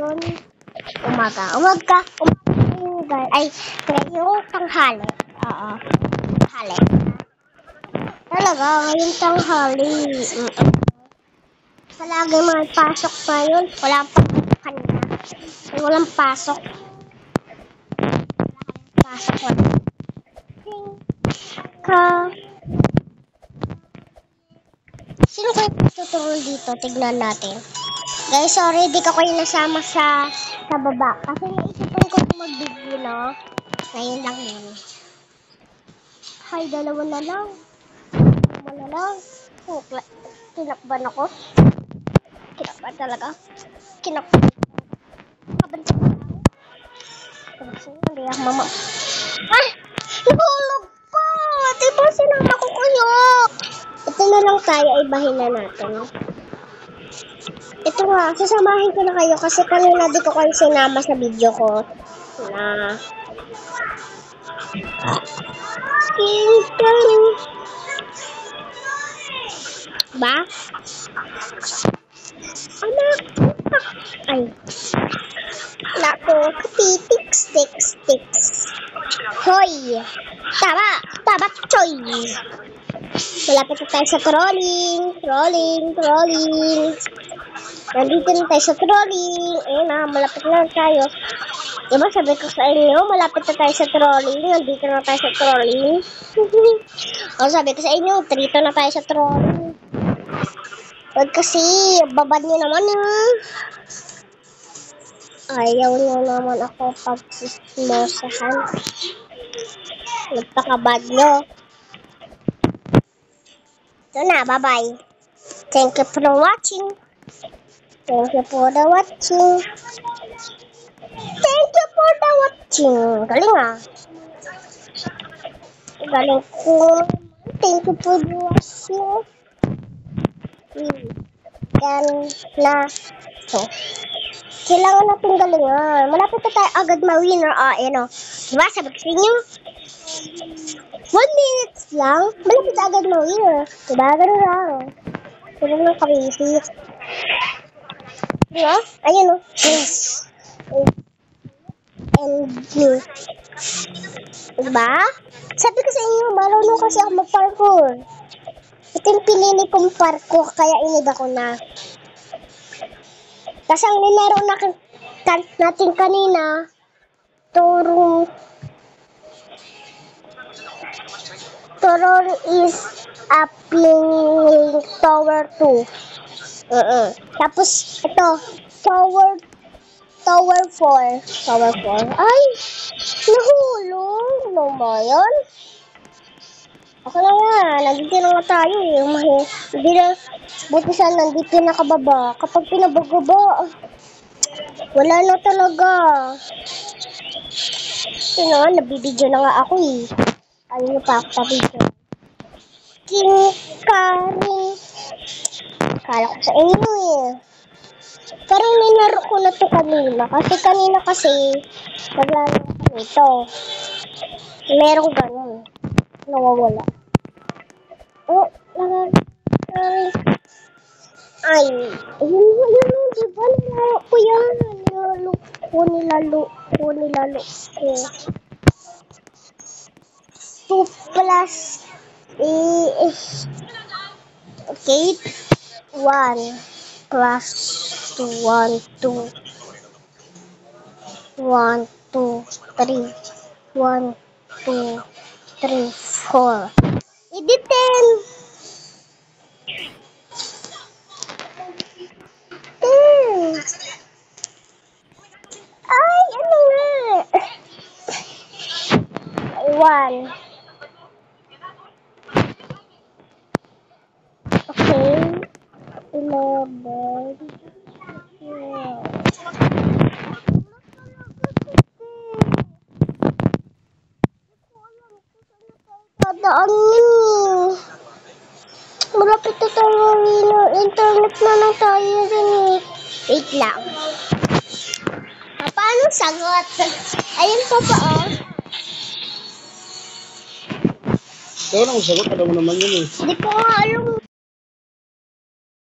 ngayon, umaga. Ay, ngayong tanghali. Oo. Tanghali. Talaga, ngayong tanghali. Palagi may pasok ngayon. Walang pasok kanina. Walang pasok. Sino kayo tuturo dito? Tignan natin. Guys, sorry, di ko kayo nasama sa baba. Kasi naisipan ko mag-video, no? Ngayon lang yun. Hi, dalawa na lang. Kinakban ako. Kinakban talaga. Kinakban. Hindi ako mama. Ay! Nahulog pa! Diba sinama ko kayo? Ito na lang tayo, ibahin na natin. Ito nga, sasamahin ko na kayo kasi kanina di ko kayo sinama sa video ko na ba? Anak! Ay! Nako, kapitiks. Hoy! Tama, choy! Malapit na tayo sa trolling. Nandito na tayo sa trolling. Ayun na, malapit na tayo. Diba sabi ko sa inyo, malapit na tayo sa trolling. Nandito na tayo sa trolling. O sabi ko sa inyo, trito na tayo sa trolling. Huwag kasi, babad nyo naman Ayaw nyo naman ako pag-sismosahan. Nagpakabad nyo. Ito na, bye-bye. Thank you for watching. Galing Galing ko. Thank you for watching. Yan na. So, kailangan natin galingan. Malapit na tayo agad ma-winner. Diba? Sabi ko sa inyo, 1 minute lang. Malapit na agad ma-winner. Diba? Ganun lang. Ganun lang crazy. Diba? Ayun Yes. And you. Diba? Sabi ko sa inyo, marunong kasi ako mag-parkour. Ito yung pinili kong parkour, kaya iniba ko na. Kasi ang nilaro natin kanina, Toro is upping Tower 2. Tapos, ito, Tower 4. Ay, nahulog. Ano ba yun? Ako na nga, nandito na nga tayo Hindi na, buti sana nandito nakababa. Kapag pinabagaba, wala na talaga. Ito na, nabibidyo na nga ako Ayaw nyo pa ako pabidyo. Karing. Kala ko sa inyo Parang ninaro ko na to kanina. Kasi naglaro ko nito. Merong ganun. Nawawala. Ay, yun, diba? Nilaro ko yan. Nilalo ko. 2 plus okay. 1 plus 2, 1, 2, 3, 1, 2, 3, 4. Edit 10. Ay, ano nga? 1. Okay. 11. Malapit na tayo internet na lang tayo Wait lang. Paano sagot? Ayun pa. Ikaw lang sagot, alam mo naman yun Hindi ko nga alam